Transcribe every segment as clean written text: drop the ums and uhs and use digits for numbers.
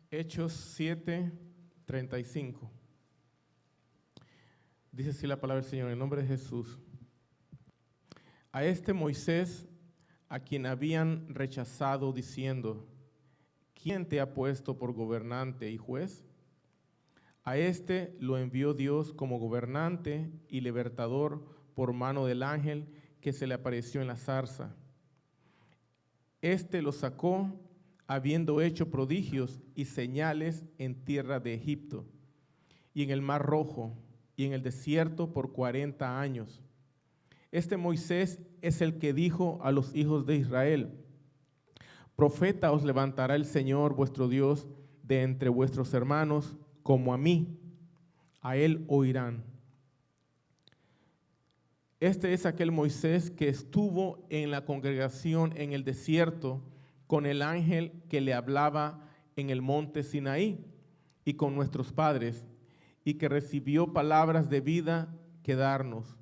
Hechos 7:35. Dice así la palabra del Señor, en el nombre de Jesús. A este Moisés, a quien habían rechazado diciendo, ¿quién te ha puesto por gobernante y juez? A este lo envió Dios como gobernante y libertador por mano del ángel que se le apareció en la zarza. Este lo sacó habiendo hecho prodigios y señales en tierra de Egipto y en el Mar Rojo y en el desierto por 40 años. Este Moisés es el que dijo a los hijos de Israel: profeta os levantará el Señor vuestro Dios de entre vuestros hermanos, como a mí, a él oirán. Este es aquel Moisés que estuvo en la congregación en el desierto con el ángel que le hablaba en el monte Sinaí y con nuestros padres, y que recibió palabras de vida que darnos,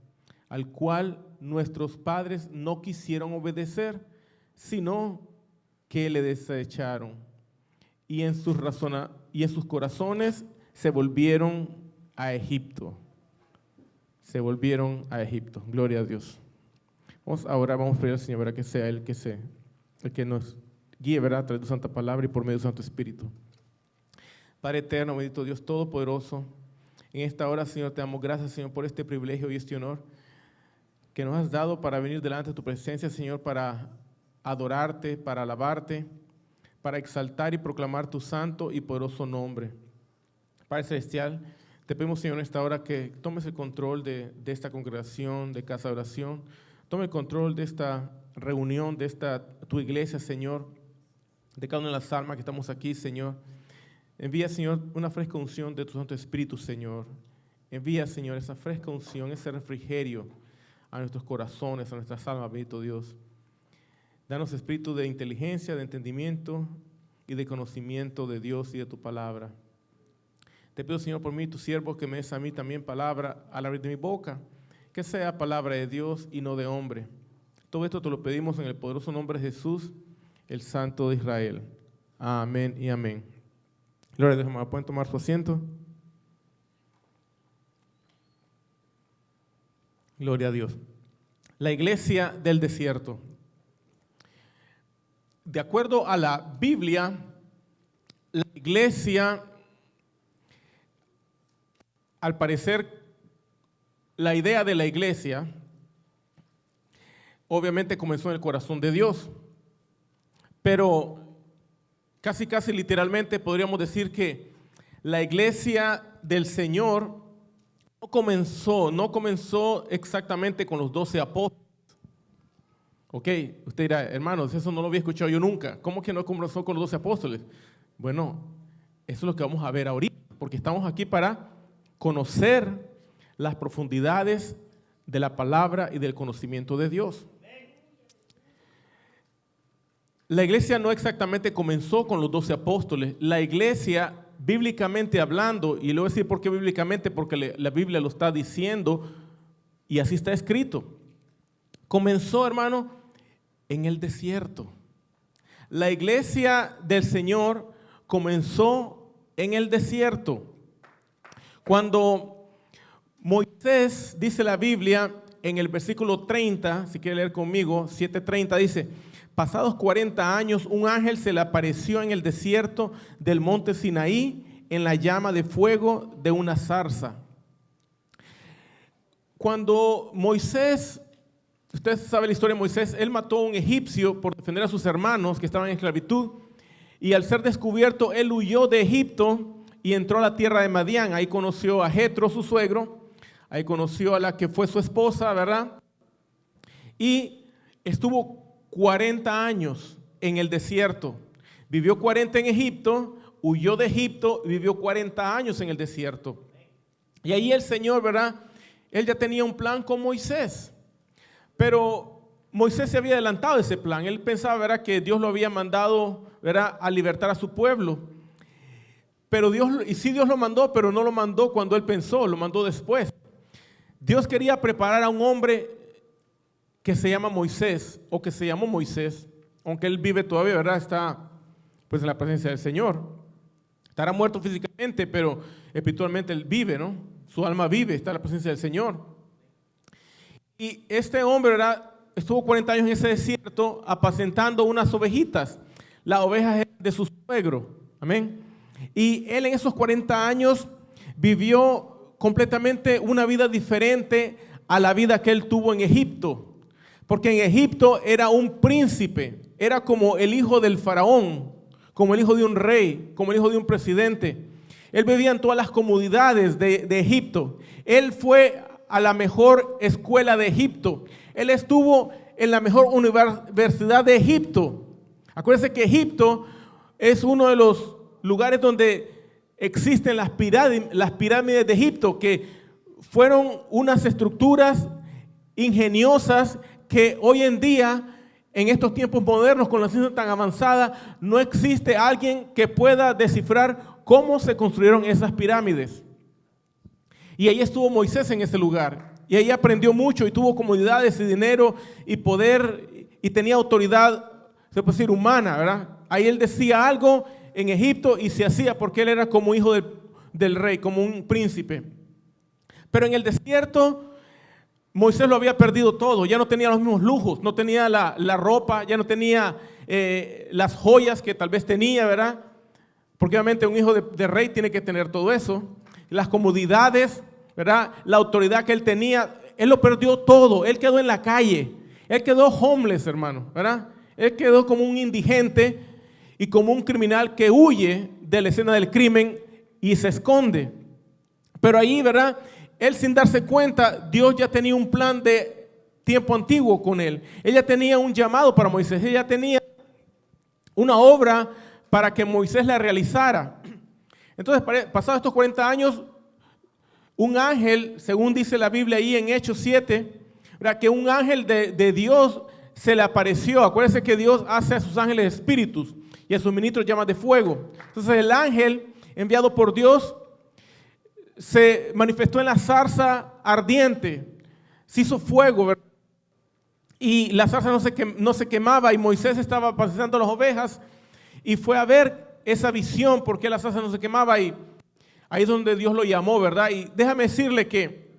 al cual nuestros padres no quisieron obedecer, sino que le desecharon, y en sus corazones se volvieron a Egipto. Se volvieron a Egipto. Gloria a Dios. Ahora vamos a pedir al Señor, ¿verdad? Que sea el que nos guíe, ¿verdad? A través de su santa palabra y por medio de su Santo Espíritu. Padre eterno, bendito Dios todopoderoso, en esta hora, Señor, te damos gracias, Señor, por este privilegio y este honor que nos has dado para venir delante de tu presencia, Señor, para adorarte, para alabarte, para exaltar y proclamar tu santo y poderoso nombre. Padre celestial, te pedimos, Señor, en esta hora que tomes el control de esta congregación, de casa de oración. Tome el control de esta reunión, de tu iglesia, Señor, de cada una de las almas que estamos aquí, Señor. Envía, Señor, una fresca unción de tu Santo Espíritu, Señor. Envía, Señor, esa fresca unción, ese refrigerio a nuestros corazones, a nuestras almas, bendito Dios. Danos espíritu de inteligencia, de entendimiento y de conocimiento de Dios y de tu palabra. Te pido, Señor, por mí, tu siervo, que me des a mí también palabra al abrir de mi boca, que sea palabra de Dios y no de hombre. Todo esto te lo pedimos en el poderoso nombre de Jesús, el Santo de Israel. Amén y amén. Gloria a Dios, hermano. ¿Pueden tomar su asiento? Gloria a Dios. La iglesia del desierto. De acuerdo a la Biblia, la iglesia, al parecer, la idea de la iglesia, obviamente comenzó en el corazón de Dios, pero casi literalmente podríamos decir que la iglesia del Señor no comenzó exactamente con los 12 apóstoles. Ok, usted dirá, hermanos, eso no lo había escuchado yo nunca. ¿Cómo que no comenzó con los 12 apóstoles? Bueno, eso es lo que vamos a ver ahorita, porque estamos aquí para conocer las profundidades de la palabra y del conocimiento de Dios. La iglesia no exactamente comenzó con los 12 apóstoles. La iglesia, bíblicamente hablando, y le voy a decir por qué bíblicamente, porque la Biblia lo está diciendo y así está escrito. Comenzó, hermano, en el desierto. La iglesia del Señor comenzó en el desierto. Cuando Moisés, dice la Biblia, en el versículo 30, si quiere leer conmigo, 7:30, dice: pasados 40 años, un ángel se le apareció en el desierto del monte Sinaí en la llama de fuego de una zarza. Cuando Moisés, usted sabe la historia de Moisés, él mató a un egipcio por defender a sus hermanos que estaban en esclavitud, y al ser descubierto, él huyó de Egipto y entró a la tierra de Madián. Ahí conoció a Jetro, su suegro, ahí conoció a la que fue su esposa, ¿verdad? Y estuvo 40 años en el desierto. Vivió 40 en Egipto, huyó de Egipto y vivió 40 años en el desierto. Y ahí el Señor, ¿verdad? Él ya tenía un plan con Moisés. Pero Moisés se había adelantado de ese plan. Él pensaba, ¿verdad?, que Dios lo había mandado, ¿verdad?, a libertar a su pueblo. Pero Dios lo mandó, pero no lo mandó cuando él pensó, lo mandó después. Dios quería preparar a un hombre que se llama Moisés, o que se llamó Moisés, aunque él vive todavía, ¿verdad? Está pues en la presencia del Señor. Estará muerto físicamente, pero espiritualmente él vive, ¿no? Su alma vive, está en la presencia del Señor. Y este hombre, ¿verdad?, estuvo 40 años en ese desierto apacentando unas ovejitas, las ovejas de su suegro. Amén. Y él en esos 40 años vivió completamente una vida diferente a la vida que él tuvo en Egipto. Porque en Egipto era un príncipe, era como el hijo del faraón, como el hijo de un rey, como el hijo de un presidente. Él vivía en todas las comodidades de Egipto. Él fue a la mejor escuela de Egipto. Él estuvo en la mejor universidad de Egipto. Acuérdense que Egipto es uno de los lugares donde existen las pirámides de Egipto, que fueron unas estructuras ingeniosas que hoy en día, en estos tiempos modernos, con la ciencia tan avanzada, no existe alguien que pueda descifrar cómo se construyeron esas pirámides. Y ahí estuvo Moisés en ese lugar. Y ahí aprendió mucho y tuvo comodidades y dinero y poder y tenía autoridad, se puede decir, humana, ¿verdad? Ahí él decía algo en Egipto y se hacía porque él era como hijo del rey, como un príncipe. Pero en el desierto, Moisés lo había perdido todo. Ya no tenía los mismos lujos, no tenía la ropa, ya no tenía las joyas que tal vez tenía, ¿verdad? Porque obviamente un hijo de rey tiene que tener todo eso. Las comodidades, ¿verdad? La autoridad que él tenía, él lo perdió todo. Él quedó en la calle. Él quedó homeless, hermano, ¿verdad? Él quedó como un indigente y como un criminal que huye de la escena del crimen y se esconde. Pero ahí, ¿verdad?, él sin darse cuenta, Dios ya tenía un plan de tiempo antiguo con él. Ella tenía un llamado para Moisés. Ella tenía una obra para que Moisés la realizara. Entonces, pasados estos 40 años, un ángel, según dice la Biblia ahí en Hechos 7, ¿verdad?, que un ángel de Dios se le apareció. Acuérdense que Dios hace a sus ángeles espíritus y a sus ministros llamas de fuego. Entonces el ángel enviado por Dios se manifestó en la zarza ardiente, se hizo fuego, ¿verdad?, y la zarza no se quemaba, y Moisés estaba apacentando las ovejas y fue a ver esa visión, porque la zarza no se quemaba, y ahí es donde Dios lo llamó, ¿verdad? Y déjame decirle que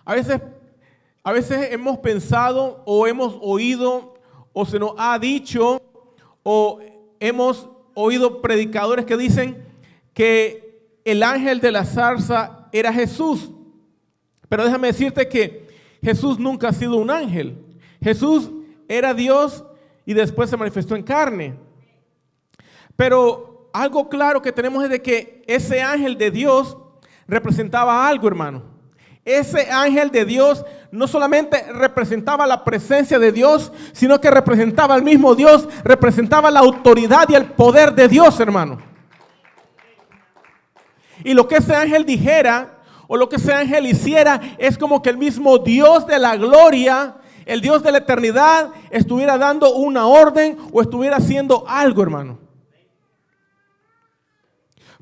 a veces hemos pensado o hemos oído o se nos ha dicho o hemos oído predicadores que dicen que el ángel de la zarza era Jesús. Pero déjame decirte que Jesús nunca ha sido un ángel. Jesús era Dios y después se manifestó en carne. Pero algo claro que tenemos es de que ese ángel de Dios representaba algo, hermano. Ese ángel de Dios no solamente representaba la presencia de Dios, sino que representaba al mismo Dios, representaba la autoridad y el poder de Dios, hermano. Y lo que ese ángel dijera o lo que ese ángel hiciera es como que el mismo Dios de la gloria, el Dios de la eternidad, estuviera dando una orden o estuviera haciendo algo, hermano.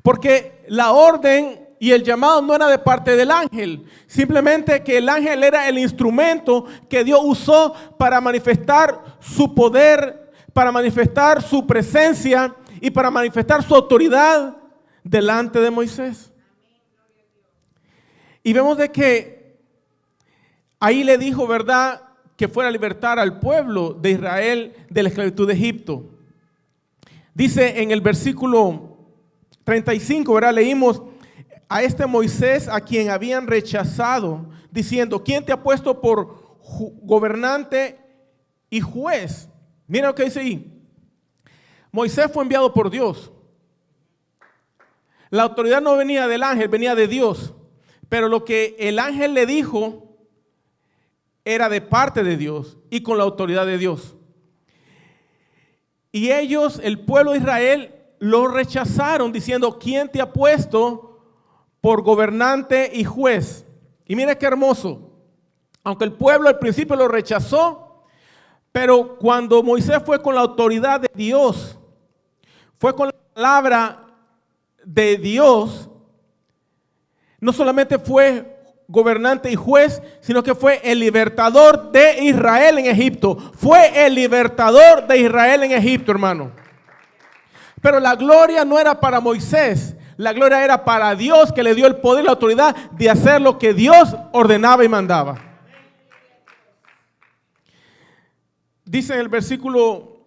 Porque la orden y el llamado no era de parte del ángel, simplemente que el ángel era el instrumento que Dios usó para manifestar su poder, para manifestar su presencia y para manifestar su autoridad delante de Moisés. Y vemos de que ahí le dijo, ¿verdad?, que fuera a libertar al pueblo de Israel de la esclavitud de Egipto. Dice en el versículo 35, ¿verdad?, leímos: a este Moisés a quien habían rechazado, diciendo, ¿quién te ha puesto por gobernante y juez? Mira lo que dice ahí. Moisés fue enviado por Dios. La autoridad no venía del ángel, venía de Dios. Pero lo que el ángel le dijo era de parte de Dios y con la autoridad de Dios. Y ellos, el pueblo de Israel, lo rechazaron diciendo, ¿quién te ha puesto por gobernante y juez? Y mira qué hermoso. Aunque el pueblo al principio lo rechazó, pero cuando Moisés fue con la autoridad de Dios, fue con la palabra de Dios, no solamente fue gobernante y juez, sino que fue el libertador de Israel en Egipto. Fue el libertador de Israel en Egipto, hermano. Pero la gloria no era para Moisés, la gloria era para Dios, que le dio el poder y la autoridad de hacer lo que Dios ordenaba y mandaba. Dice en el versículo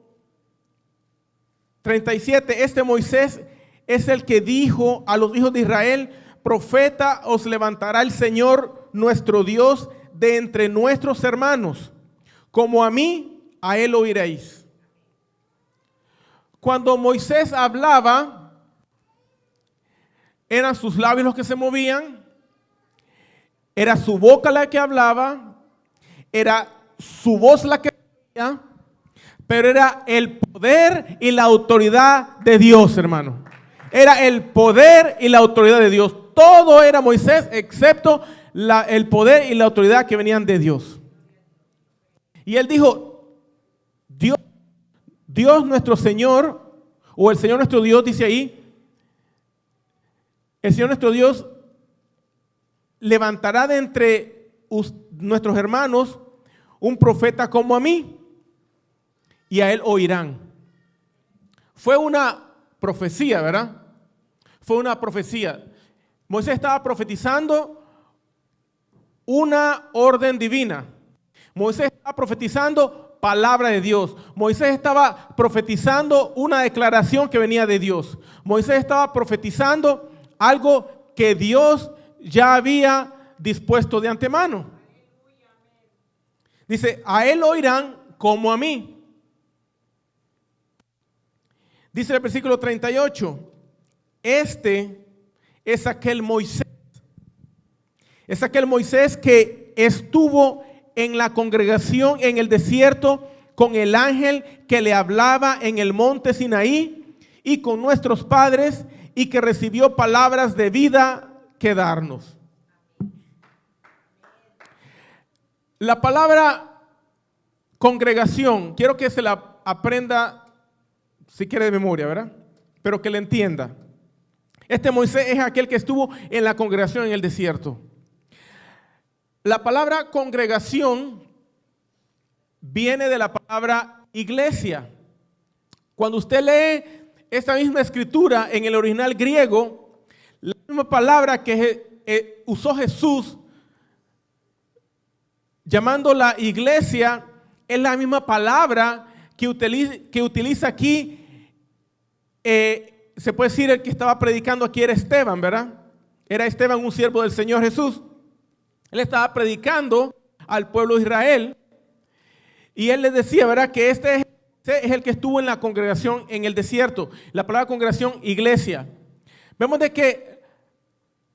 37, este Moisés es el que dijo a los hijos de Israel: profeta os levantará el Señor nuestro Dios de entre nuestros hermanos, como a mí, a él oiréis. Cuando Moisés hablaba, eran sus labios los que se movían, era su boca la que hablaba, era su voz la que decía, pero era el poder y la autoridad de Dios, hermano. Era el poder y la autoridad de Dios. Todo era Moisés, excepto el poder y la autoridad que venían de Dios. Y él dijo: Dios nuestro Señor, o el Señor nuestro Dios, dice ahí, el Señor nuestro Dios levantará de entre nuestros hermanos un profeta como a mí, y a él oirán. Fue una profecía, ¿verdad? Fue una profecía. Moisés estaba profetizando una orden divina. Moisés estaba profetizando palabra de Dios. Moisés estaba profetizando una declaración que venía de Dios. Moisés estaba profetizando algo que Dios ya había dispuesto de antemano. Dice: a él oirán como a mí. Dice el versículo 38, este es aquel Moisés. Es aquel Moisés que estuvo en la congregación en el desierto con el ángel que le hablaba en el monte Sinaí y con nuestros padres, y que recibió palabras de vida que darnos. La palabra congregación, quiero que se la aprenda, si quiere, de memoria, ¿verdad? Pero que le entienda. Este Moisés es aquel que estuvo en la congregación en el desierto. La palabra congregación viene de la palabra iglesia. Cuando usted lee esta misma escritura en el original griego, la misma palabra que usó Jesús llamando la iglesia es la misma palabra que utiliza aquí. Se puede decir el que estaba predicando aquí era Esteban, ¿verdad? Era Esteban, un siervo del Señor Jesús. Él estaba predicando al pueblo de Israel y él les decía, ¿verdad?, que este es el que estuvo en la congregación en el desierto. La palabra congregación, iglesia. Vemos de que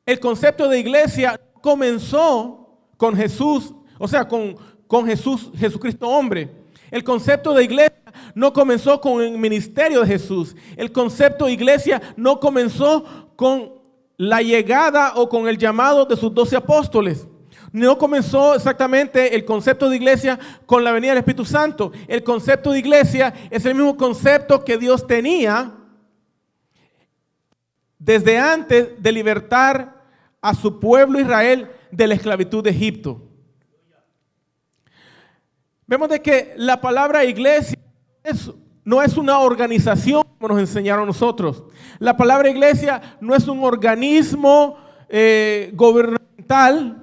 el concepto de iglesia comenzó con Jesús, o sea, con Jesucristo hombre. El concepto de iglesia no comenzó con el ministerio de Jesús. El concepto de iglesia no comenzó con la llegada o con el llamado de sus 12 apóstoles. No comenzó exactamente el concepto de iglesia con la venida del Espíritu Santo. El concepto de iglesia es el mismo concepto que Dios tenía desde antes de libertar a su pueblo Israel de la esclavitud de Egipto. Vemos de que la palabra iglesia no es una organización como nos enseñaron a nosotros. La palabra iglesia no es un organismo gubernamental.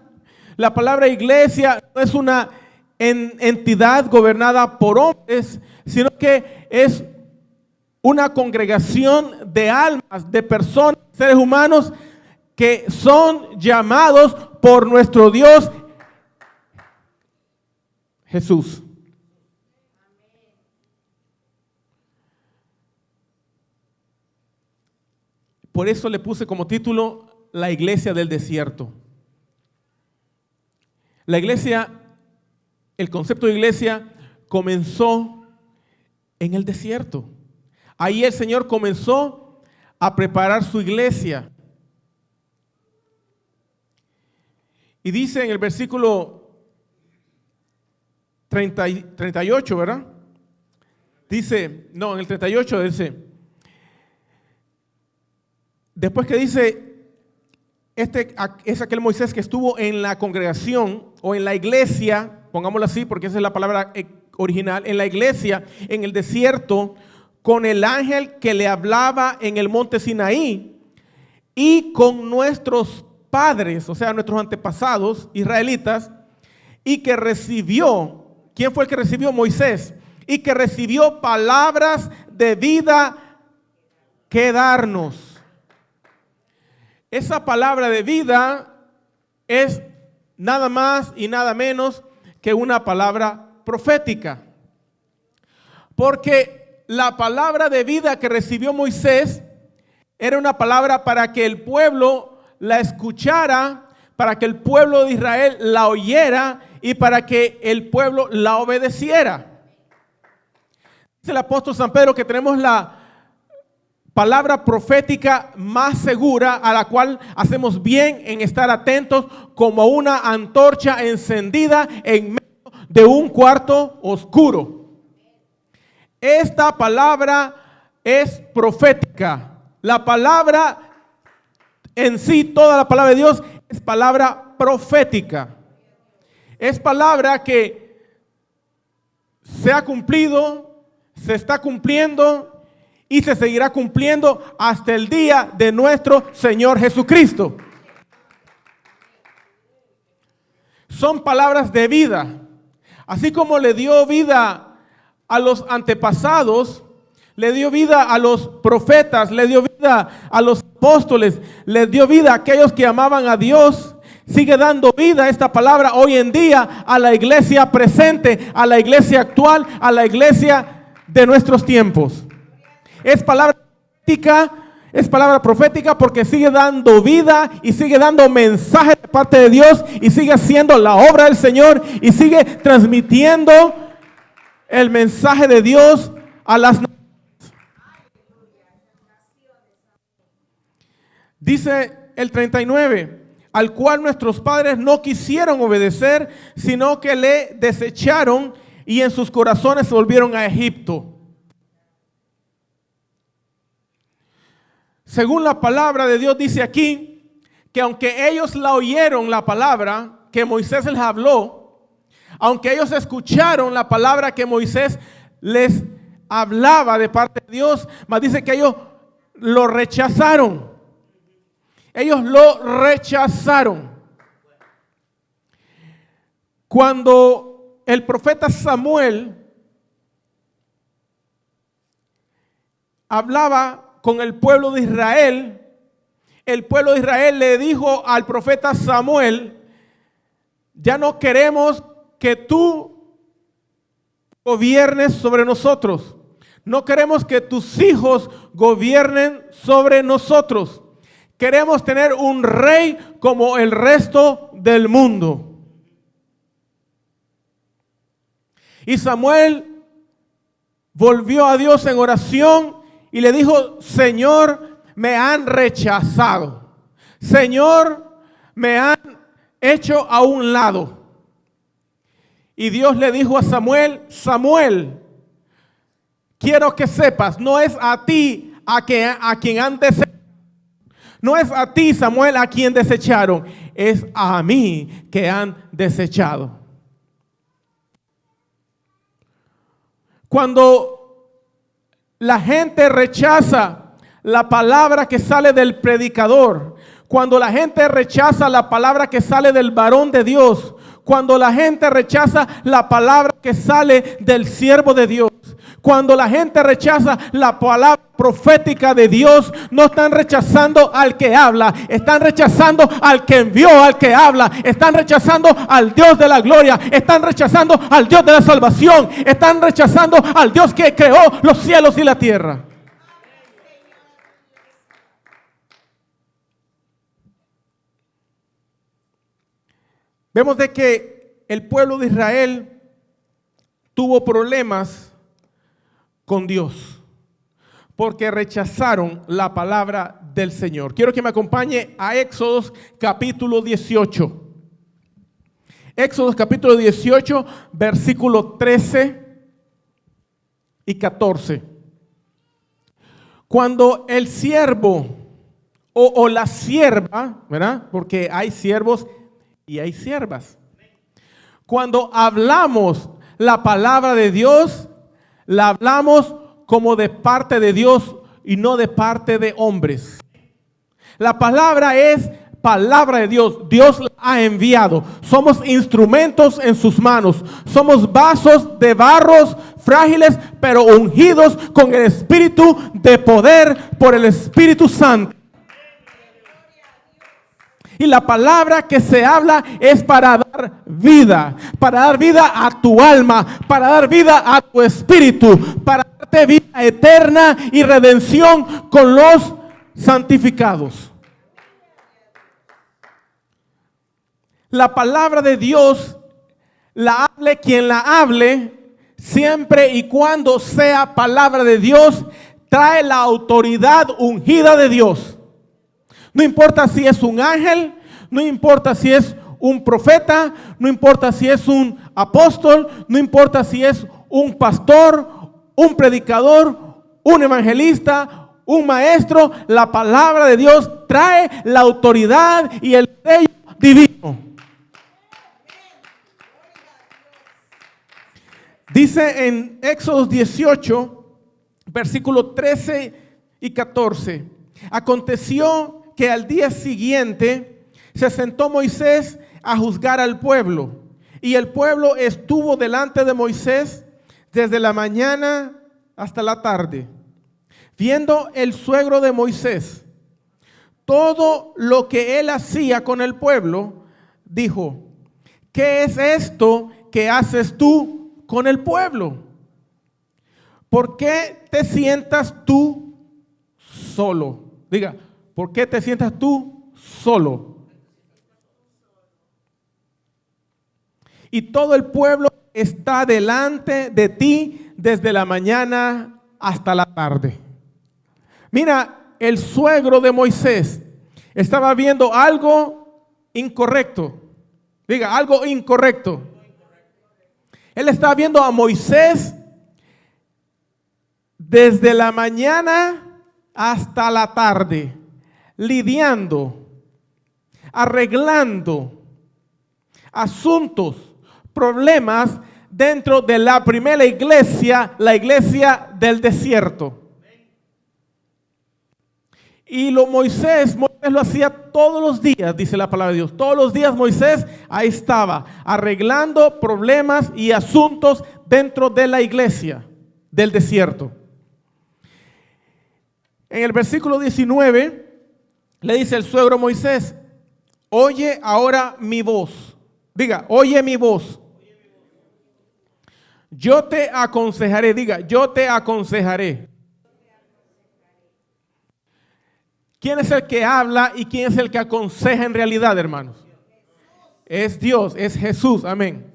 La palabra iglesia no es una entidad gobernada por hombres, sino que es una congregación de almas, de personas, seres humanos que son llamados por nuestro Dios Jesús. Por eso le puse como título La iglesia del desierto. La iglesia, el concepto de iglesia comenzó en el desierto. Ahí el Señor comenzó a preparar su iglesia. Y dice en el versículo 38, ¿verdad? Dice, no, en el 38 dice, después que dice, este es aquel Moisés que estuvo en la congregación o en la iglesia, pongámoslo así porque esa es la palabra original, en la iglesia, en el desierto, con el ángel que le hablaba en el monte Sinaí y con nuestros padres, o sea, nuestros antepasados israelitas, y que recibió, ¿quién fue el que recibió? Moisés, y que recibió palabras de vida que darnos. Esa palabra de vida es nada más y nada menos que una palabra profética. Porque la palabra de vida que recibió Moisés era una palabra para que el pueblo la escuchara, para que el pueblo de Israel la oyera y para que el pueblo la obedeciera. Dice el apóstol San Pedro que tenemos la palabra profética más segura, a la cual hacemos bien en estar atentos como una antorcha encendida en medio de un cuarto oscuro. Esta palabra es profética. La palabra en sí, toda la palabra de Dios es palabra profética. Es palabra que se ha cumplido, se está cumpliendo y se seguirá cumpliendo hasta el día de nuestro Señor Jesucristo. Son palabras de vida. Así como le dio vida a los antepasados, le dio vida a los profetas, le dio vida a los apóstoles, le dio vida a aquellos que amaban a Dios. Sigue dando vida esta palabra hoy en día a la iglesia presente, a la iglesia actual, a la iglesia de nuestros tiempos. Es palabra profética porque sigue dando vida y sigue dando mensaje de parte de Dios y sigue haciendo la obra del Señor y sigue transmitiendo el mensaje de Dios a las naciones. Dice el 39, al cual nuestros padres no quisieron obedecer, sino que le desecharon y en sus corazones se volvieron a Egipto. Según la palabra de Dios dice aquí, que aunque ellos la oyeron la palabra que Moisés les habló, aunque ellos escucharon la palabra que Moisés les hablaba de parte de Dios, mas dice que ellos lo rechazaron. Ellos lo rechazaron. Cuando el profeta Samuel hablaba con el pueblo de Israel, el pueblo de Israel le dijo al profeta Samuel: ya no queremos que tú gobiernes sobre nosotros. No queremos que tus hijos gobiernen sobre nosotros. Queremos tener un rey como el resto del mundo. Y Samuel volvió a Dios en oración y le dijo: Señor, me han rechazado. Señor, me han hecho a un lado. Y Dios le dijo a Samuel: Samuel, quiero que sepas, no es a ti a quien han desechado. No es a ti, Samuel, a quien desecharon, es a mí que han desechado. Cuando la gente rechaza la palabra que sale del predicador, cuando la gente rechaza la palabra que sale del varón de Dios, cuando la gente rechaza la palabra que sale del siervo de Dios, cuando la gente rechaza la palabra profética de Dios, no están rechazando al que habla, están rechazando al que envió, al que habla, están rechazando al Dios de la gloria, están rechazando al Dios de la salvación, están rechazando al Dios que creó los cielos y la tierra. Vemos de que el pueblo de Israel tuvo problemas con Dios porque rechazaron la palabra del Señor. Quiero que me acompañe a Éxodo capítulo 18. Éxodo capítulo 18, versículo 13 y 14. Cuando el siervo o la sierva, ¿verdad? Porque hay siervos y hay siervas. Cuando hablamos la palabra de Dios, la hablamos como de parte de Dios y no de parte de hombres. La palabra es palabra de Dios. Dios la ha enviado. Somos instrumentos en sus manos. Somos vasos de barros frágiles, pero ungidos con el espíritu de poder por el Espíritu Santo. Y la palabra que se habla es para dar vida a tu alma, para dar vida a tu espíritu, para darte vida eterna y redención con los santificados. La palabra de Dios la hable quien la hable, siempre y cuando sea palabra de Dios, trae la autoridad ungida de Dios. No importa si es un ángel, no importa si es un profeta, no importa si es un apóstol, no importa si es un pastor, un predicador, un evangelista, un maestro. La palabra de Dios trae la autoridad y el sello divino. Dice en Éxodo 18, versículos 13 y 14. Aconteció que al día siguiente se sentó Moisés a juzgar al pueblo, y el pueblo estuvo delante de Moisés desde la mañana hasta la tarde. Viendo el suegro de Moisés todo lo que él hacía con el pueblo, dijo: ¿qué es esto que haces tú con el pueblo? ¿Por qué te sientas tú solo? Diga, ¿por qué te sientas tú solo? Y todo el pueblo está delante de ti desde la mañana hasta la tarde. Mira, el suegro de Moisés estaba viendo algo incorrecto. Diga, algo incorrecto. Él estaba viendo a Moisés desde la mañana hasta la tarde, lidiando, arreglando asuntos, problemas dentro de la primera iglesia, la iglesia del desierto. Y Moisés lo hacía todos los días, dice la palabra de Dios. Todos los días Moisés ahí estaba, arreglando problemas y asuntos dentro de la iglesia del desierto. En el versículo 19 le dice el suegro Moisés: oye ahora mi voz. Diga, oye mi voz. Yo te aconsejaré. Diga, yo te aconsejaré. ¿Quién es el que habla y quién es el que aconseja en realidad, hermanos? Es Dios, es Jesús, amén.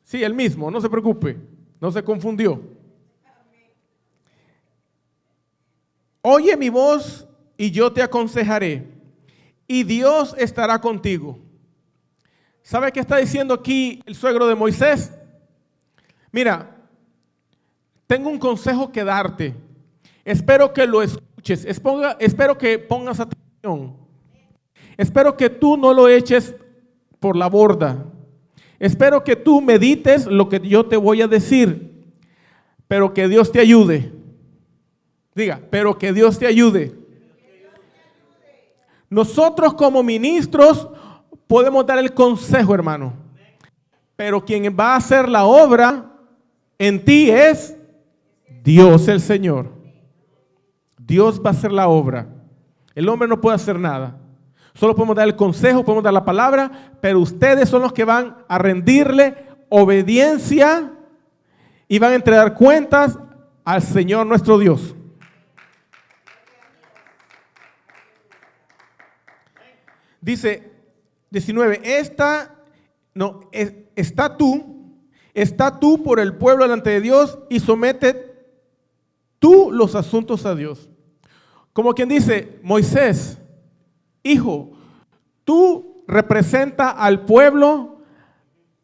Sí, el mismo, no se preocupe, no se confundió. Oye mi voz y yo te aconsejaré, y Dios estará contigo. ¿Sabe qué está diciendo aquí el suegro de Moisés? Mira, tengo un consejo que darte. Espero que lo escuches. Espero que pongas atención. Espero que tú no lo eches por la borda. Espero que tú medites lo que yo te voy a decir. Pero que Dios te ayude. Diga, pero que Dios te ayude. Nosotros como ministros podemos dar el consejo, hermano. Pero quien va a hacer la obra en ti es Dios el Señor. Dios va a hacer la obra. El hombre no puede hacer nada. Solo podemos dar el consejo, podemos dar la palabra, pero ustedes son los que van a rendirle obediencia y van a entregar cuentas al Señor nuestro Dios. Dice 19, está tú por el pueblo delante de Dios y somete tú los asuntos a Dios. Como quien dice, Moisés, hijo, tú representa al pueblo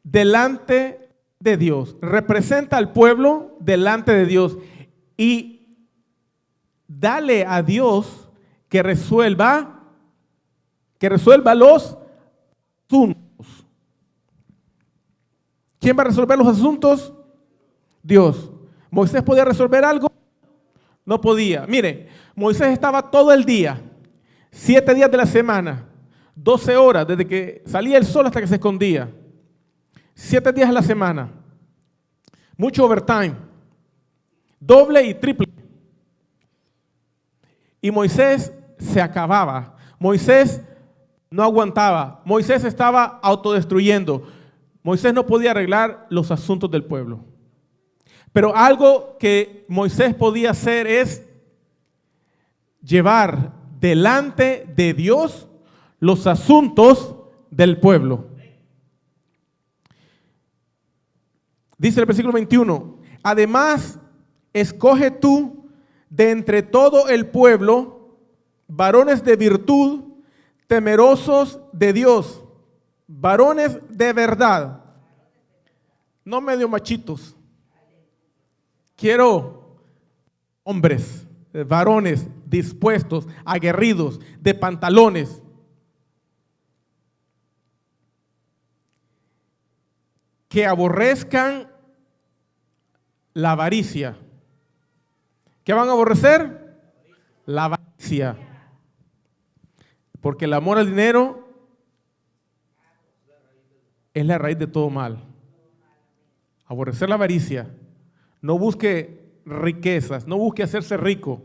delante de Dios. Representa al pueblo delante de Dios. Y dale a Dios que resuelva los asuntos. ¿Quién va a resolver los asuntos? Dios. ¿Moisés podía resolver algo? No podía. Mire, Moisés estaba todo el día, 7 días de la semana, 12 horas, desde que salía el sol hasta que se escondía. 7 días a la semana. Mucho overtime. Doble y triple. Y Moisés se acababa. Moisés no aguantaba. Moisés estaba autodestruyendo. Moisés no podía arreglar los asuntos del pueblo. Pero algo que Moisés podía hacer es llevar delante de Dios los asuntos del pueblo. Dice el versículo 21, además, escoge tú de entre todo el pueblo varones de virtud, temerosos de Dios, varones de verdad, no medio machitos. Quiero hombres, varones dispuestos, aguerridos, de pantalones. Que aborrezcan la avaricia. ¿Qué van a aborrecer? La avaricia. Porque el amor al dinero es la raíz de todo mal. Aborrecer la avaricia. No busque riquezas, no busque hacerse rico.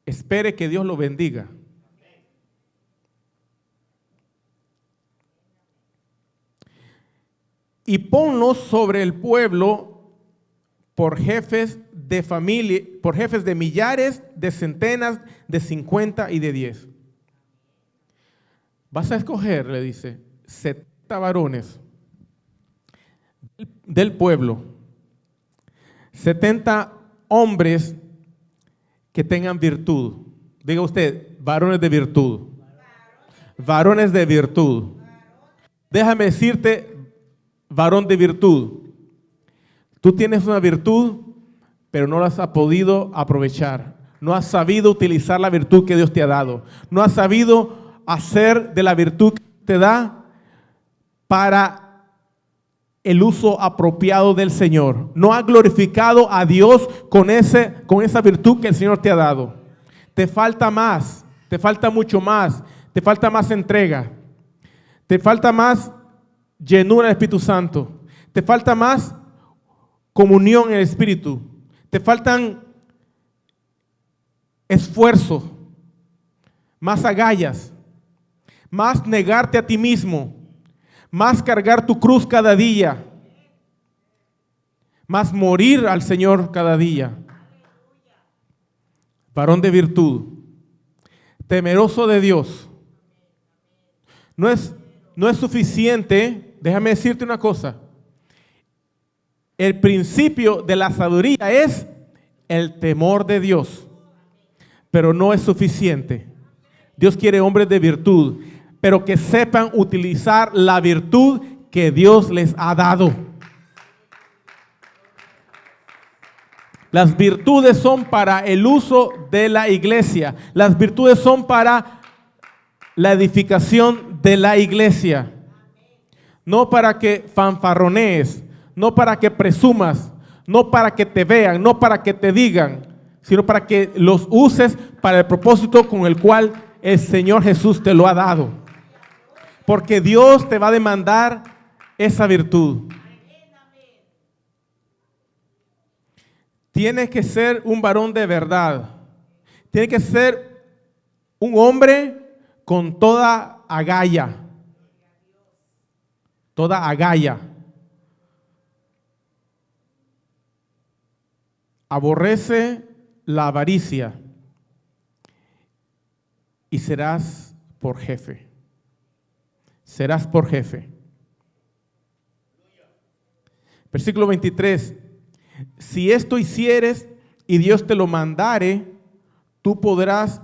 Espere que Dios lo bendiga. Y ponlos sobre el pueblo por jefes de familia, por jefes de millares, de centenas, de 50 y de 10. Vas a escoger, le dice, 70 varones del pueblo, 70 hombres que tengan virtud. Diga usted, varones de virtud. Varones de virtud. Déjame decirte, varón de virtud, tú tienes una virtud, pero no la has podido aprovechar. No has sabido utilizar la virtud que Dios te ha dado. No has sabido hacer de la virtud que te da para el uso apropiado del Señor. No has glorificado a Dios con esa virtud que el Señor te ha dado. Te falta más, te falta mucho más, te falta más entrega, te falta más llenura del Espíritu Santo, te falta más comunión en el Espíritu, te faltan esfuerzo, más agallas, más negarte a ti mismo, más cargar tu cruz cada día, más morir al Señor cada día. Varón de virtud, temeroso de Dios. No es suficiente, déjame decirte una cosa. El principio de la sabiduría es el temor de Dios, pero no es suficiente. Dios quiere hombres de virtud, pero que sepan utilizar la virtud que Dios les ha dado. Las virtudes son para el uso de la iglesia. Las virtudes son para la edificación de la iglesia. No para que fanfarronees, no para que presumas, no para que te vean, no para que te digan, sino para que los uses para el propósito con el cual el Señor Jesús te lo ha dado. Porque Dios te va a demandar esa virtud. Tienes que ser un varón de verdad. Tienes que ser un hombre con toda agalla. Toda agalla. Aborrece la avaricia y serás por jefe. Serás por jefe. Versículo 23. Si esto hicieres y Dios te lo mandare, tú podrás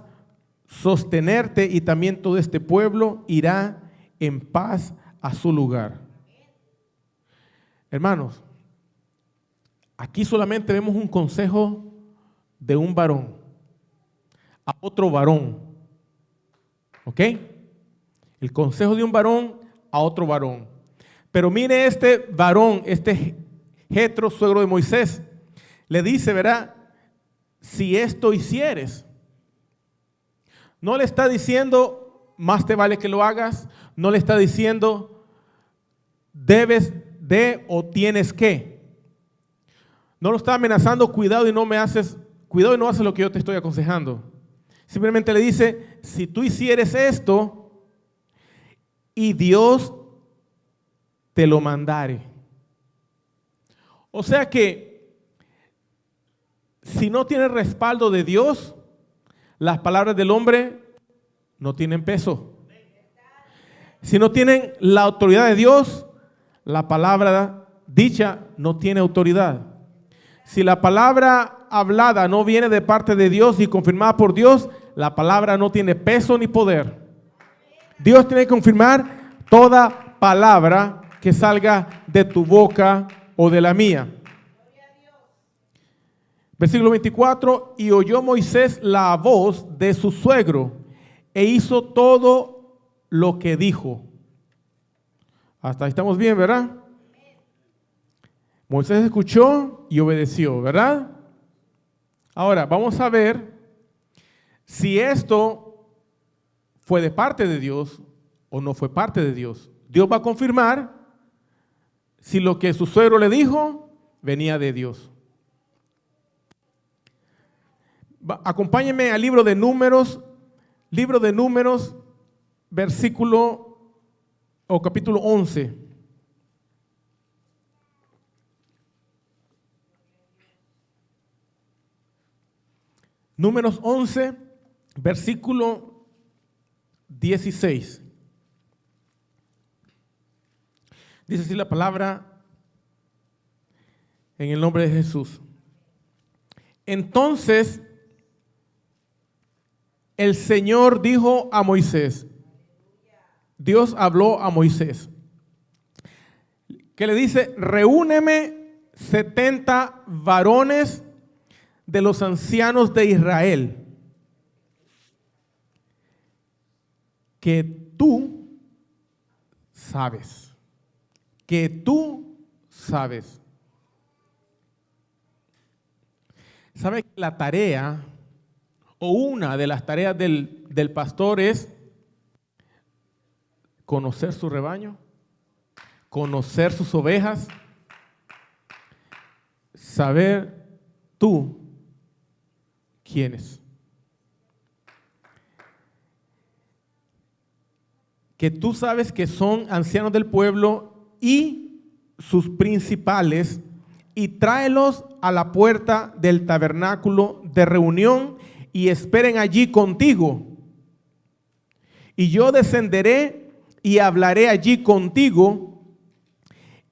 sostenerte y también todo este pueblo irá en paz a su lugar. Hermanos, aquí solamente vemos un consejo de un varón a otro varón. ¿Ok? El consejo de un varón a otro varón. Pero mire este varón, este Jetro, suegro de Moisés, le dice, ¿verdad? Si esto hicieres. No le está diciendo, más te vale que lo hagas. No le está diciendo, debes de o tienes que. No lo está amenazando, cuidado y no haces lo que yo te estoy aconsejando. Simplemente le dice, si tú hicieres esto y Dios te lo mandare. O sea que si no tiene respaldo de Dios, las palabras del hombre no tienen peso. Si no tienen la autoridad de Dios, la palabra dicha no tiene autoridad. Si la palabra hablada no viene de parte de Dios y confirmada por Dios, la palabra no tiene peso ni poder. Dios tiene que confirmar toda palabra que salga de tu boca o de la mía. Versículo 24, y oyó Moisés la voz de su suegro e hizo todo lo que dijo. Hasta ahí estamos bien, ¿verdad? Moisés escuchó y obedeció, ¿verdad? Ahora, vamos a ver si esto fue de parte de Dios o no fue parte de Dios. Dios va a confirmar si lo que su suegro le dijo venía de Dios. Acompáñenme al libro de Números, versículo o capítulo 11. Números 11, versículo 16. Dice así la palabra en el nombre de Jesús. Entonces el Señor dijo a Moisés, Dios habló a Moisés, que le dice, reúneme 70 varones de los ancianos de Israel, que tú sabes, ¿Sabe que la tarea o una de las tareas del pastor es conocer su rebaño, conocer sus ovejas, saber tú quién es? Que tú sabes que son ancianos del pueblo y sus principales, y tráelos a la puerta del tabernáculo de reunión y esperen allí contigo. Y yo descenderé y hablaré allí contigo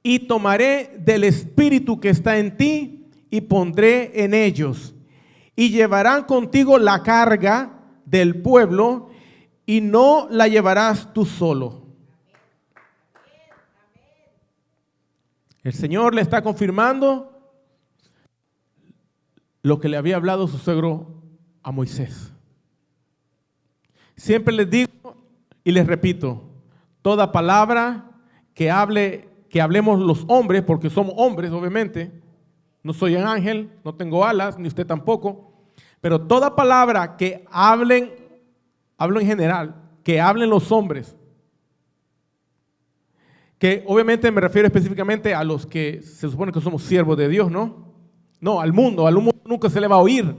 y tomaré del espíritu que está en ti y pondré en ellos. Y llevarán contigo la carga del pueblo y no la llevarás tú solo. El Señor le está confirmando lo que le había hablado su suegro a Moisés. Siempre les digo y les repito, toda palabra que hablemos los hombres, porque somos hombres obviamente, no soy un ángel, no tengo alas, ni usted tampoco, pero toda palabra que hablo en general, que hablen los hombres, que obviamente me refiero específicamente a los que se supone que somos siervos de Dios, ¿no? No, al mundo nunca se le va a oír,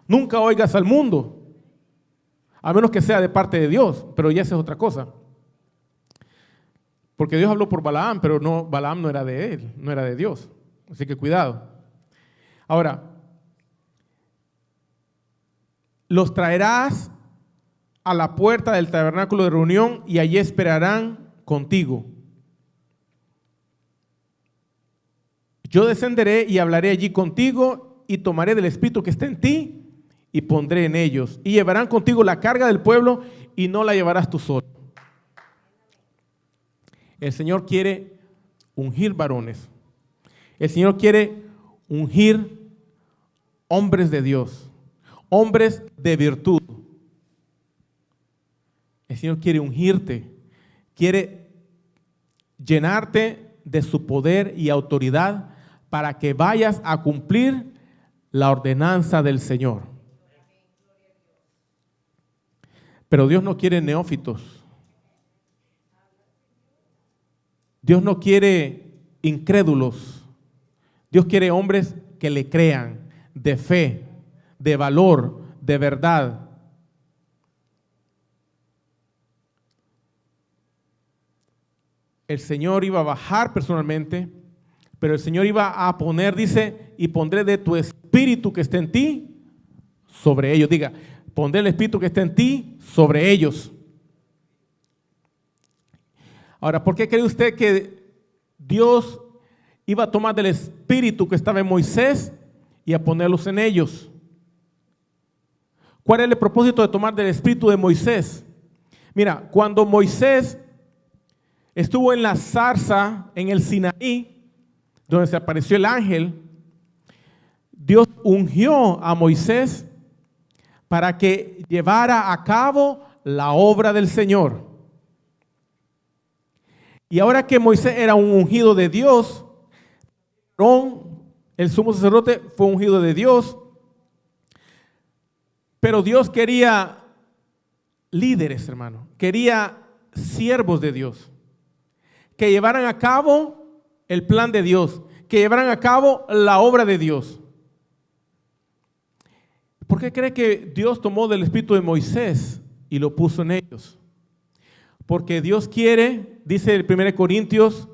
nunca oigas al mundo, a menos que sea de parte de Dios, pero ya esa es otra cosa. Porque Dios habló por Balaam, pero Balaam no era de él, no era de Dios, así que cuidado. Ahora, los traerás a la puerta del tabernáculo de reunión y allí esperarán contigo. Yo descenderé y hablaré allí contigo y tomaré del espíritu que está en ti y pondré en ellos. Y llevarán contigo la carga del pueblo y no la llevarás tú solo. El Señor quiere ungir varones. El Señor quiere ungir hombres de Dios, hombres de virtud. El Señor quiere ungirte, quiere llenarte de su poder y autoridad para que vayas a cumplir la ordenanza del Señor. Pero Dios no quiere neófitos. Dios no quiere incrédulos. Dios quiere hombres que le crean, de fe, de valor, de verdad. El Señor iba a bajar personalmente, pero el Señor iba a poner, dice, y pondré de tu espíritu que esté en ti sobre ellos. Diga, pondré el espíritu que esté en ti sobre ellos. Ahora, ¿por qué cree usted que Dios iba a tomar del espíritu que estaba en Moisés y a ponerlos en ellos? ¿Cuál es el propósito de tomar del espíritu de Moisés? Mira, cuando Moisés estuvo en la zarza en el Sinaí, donde se apareció el ángel, Dios ungió a Moisés para que llevara a cabo la obra del Señor. Y ahora que Moisés era un ungido de Dios, Aarón, el sumo sacerdote, fue ungido de Dios, pero Dios quería líderes, hermano, quería siervos de Dios, que llevaran a cabo el plan de Dios, que llevaran a cabo la obra de Dios. ¿Por qué cree que Dios tomó del espíritu de Moisés y lo puso en ellos? Porque Dios quiere, dice el 1 Corintios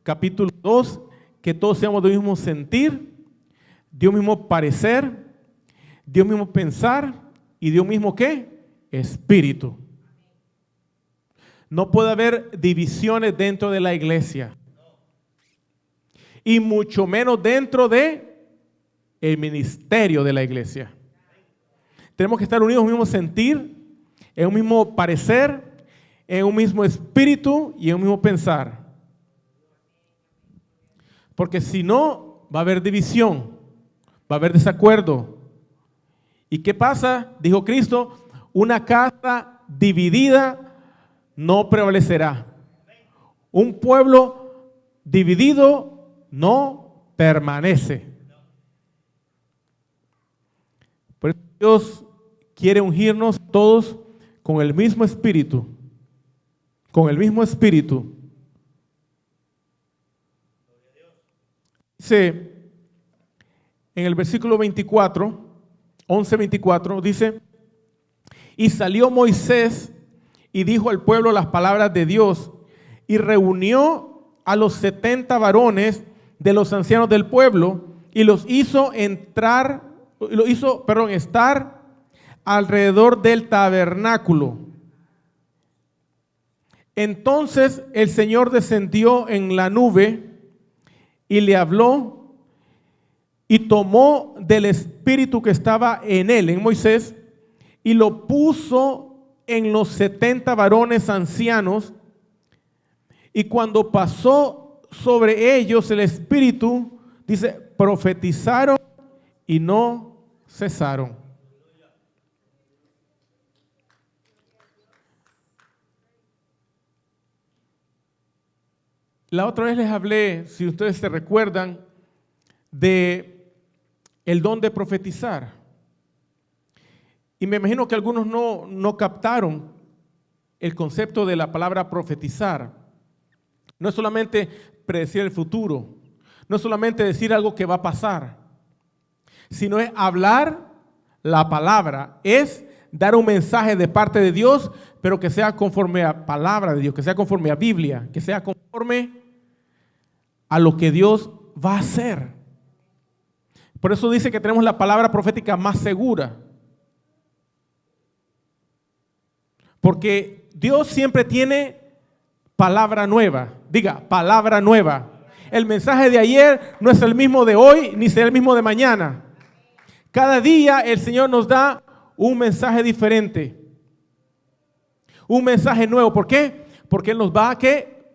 capítulo 2, que todos seamos de un mismo sentir, de un mismo parecer, de un mismo pensar y de un mismo ¿qué? Espíritu. No puede haber divisiones dentro de la iglesia. Y mucho menos dentro de el ministerio de la iglesia. Tenemos que estar unidos en un mismo sentir, en un mismo parecer, en un mismo espíritu y en un mismo pensar. Porque si no, va a haber división, va a haber desacuerdo. ¿Y qué pasa? Dijo Cristo, una casa dividida no prevalecerá. Un pueblo dividido no permanece. Por eso Dios quiere ungirnos todos con el mismo espíritu. Con el mismo espíritu. Dice en el versículo 24, 11:24, dice: y salió Moisés y dijo al pueblo las palabras de Dios y reunió a los 70 varones de los ancianos del pueblo y los hizo estar alrededor del tabernáculo. Entonces el Señor descendió en la nube y le habló y tomó del espíritu que estaba en él, en Moisés, y lo puso en los 70 varones ancianos. Y cuando pasó sobre ellos el espíritu, dice, profetizaron y no cesaron. La otra vez les hablé, si ustedes se recuerdan, de el don de profetizar. Y me imagino que algunos no captaron el concepto de la palabra profetizar. No es solamente predecir el futuro, no es solamente decir algo que va a pasar, sino es hablar la palabra, es dar un mensaje de parte de Dios, pero que sea conforme a palabra de Dios, que sea conforme a Biblia, que sea conforme a lo que Dios va a hacer. Por eso dice que tenemos la palabra profética más segura. Porque Dios siempre tiene palabra nueva. Diga, palabra nueva. El mensaje de ayer no es el mismo de hoy, ni será el mismo de mañana. Cada día el Señor nos da un mensaje diferente. Un mensaje nuevo. ¿Por qué? Porque Él nos va ¿qué?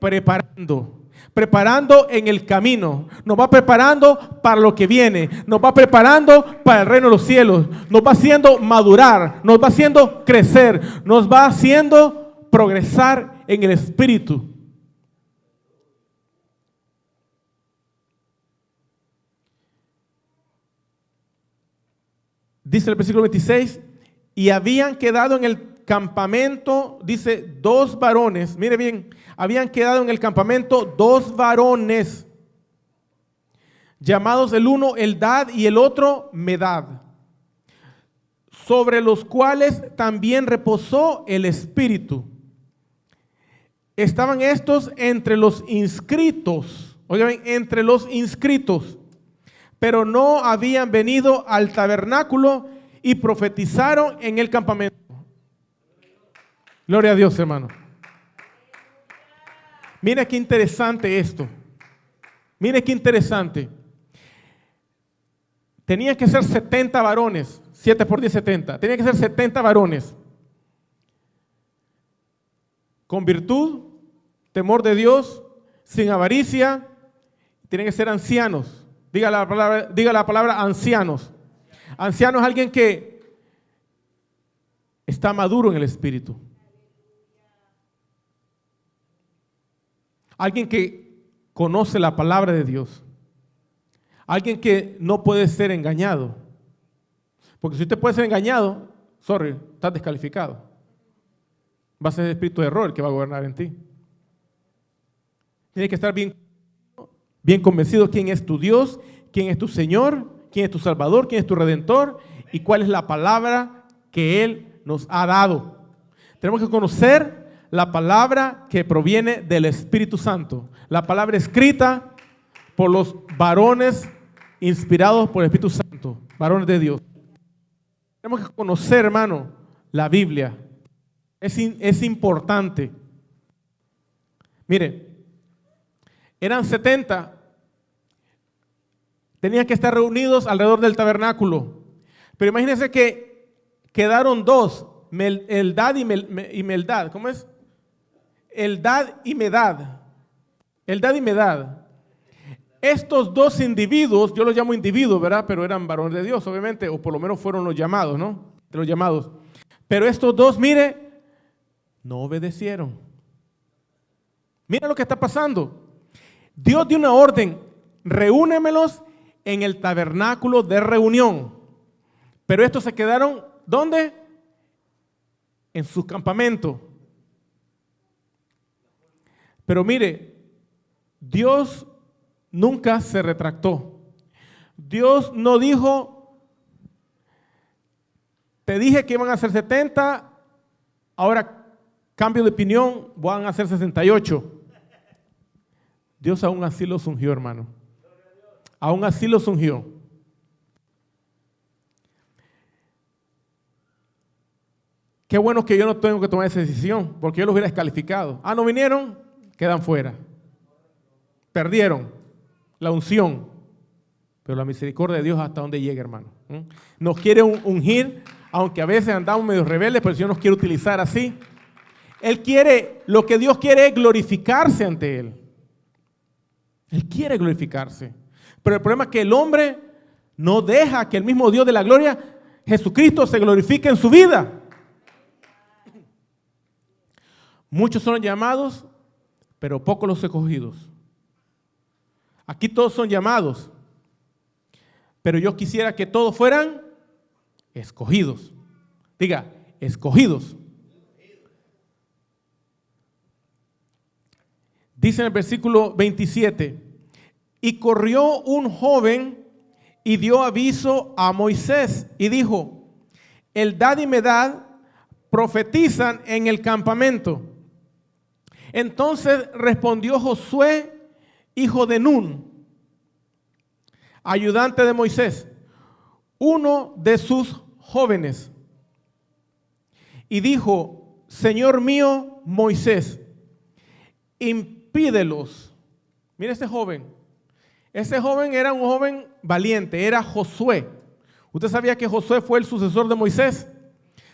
Preparando en el camino, nos va preparando para lo que viene, nos va preparando para el reino de los cielos, nos va haciendo madurar, nos va haciendo crecer, nos va haciendo progresar en el espíritu. Dice el versículo 26, y habían quedado en el campamento, dice, 2 varones, mire bien, habían quedado en el campamento 2 varones, llamados el uno Eldad y el otro Medad, sobre los cuales también reposó el Espíritu. Estaban estos entre los inscritos, oigan, entre los inscritos, pero no habían venido al tabernáculo y profetizaron en el campamento. Gloria a Dios, hermano. Mira qué interesante esto. Mire qué interesante. Tenían que ser 70 varones, 7 por 10, 70. Tenían que ser 70 varones. Con virtud, temor de Dios, sin avaricia. Tienen que ser ancianos. Diga la palabra ancianos. Anciano es alguien que está maduro en el espíritu. Alguien que conoce la palabra de Dios. Alguien que no puede ser engañado. Porque si usted puede ser engañado, sorry, está descalificado. Va a ser el espíritu de error el que va a gobernar en ti. Tienes que estar bien convencido quién es tu Dios, quién es tu Señor, quién es tu Salvador, quién es tu Redentor y cuál es la palabra que Él nos ha dado. Tenemos que conocer la palabra que proviene del Espíritu Santo, la palabra escrita por los varones inspirados por el Espíritu Santo, varones de Dios. Tenemos que conocer, hermano, la Biblia. Es importante. Mire, eran 70. Tenían que estar reunidos alrededor del tabernáculo. Pero imagínense que quedaron 2, Eldad y Medad. ¿Cómo es? Eldad y Medad. Eldad y Medad. Estos 2 individuos, yo los llamo individuos, ¿verdad? Pero eran varones de Dios, obviamente, o por lo menos fueron los llamados, ¿no? De los llamados. Pero estos 2, mire, no obedecieron. Mira lo que está pasando. Dios dio una orden, reúnemelos en el tabernáculo de reunión. Pero estos se quedaron, ¿dónde? En su campamento. Pero mire, Dios nunca se retractó. Dios no dijo, te dije que iban a ser 70, ahora cambio de opinión, van a ser 68. Dios aún así los ungió, hermano. Aún así los ungió. Qué bueno que yo no tengo que tomar esa decisión, porque yo los hubiera descalificado. Ah, no vinieron, quedan fuera. Perdieron la unción. Pero la misericordia de Dios hasta donde llega, hermano. Nos quiere ungir, aunque a veces andamos medio rebeldes, pero el Señor nos quiere utilizar así. Él quiere, lo que Dios quiere es glorificarse ante Él. Él quiere glorificarse. Pero el problema es que el hombre no deja que el mismo Dios de la gloria, Jesucristo, se glorifique en su vida. Muchos son llamados, pero pocos los escogidos. Aquí todos son llamados, pero yo quisiera que todos fueran escogidos. Diga, escogidos. Dice en el versículo 27, y corrió un joven y dio aviso a Moisés y dijo, Eldad y Medad profetizan en el campamento. Entonces respondió Josué, hijo de Nun, ayudante de Moisés, uno de sus jóvenes, y dijo, Señor mío Moisés, impídelos. Mira este joven. Ese joven era un joven valiente, era Josué. Usted sabía que Josué fue el sucesor de Moisés,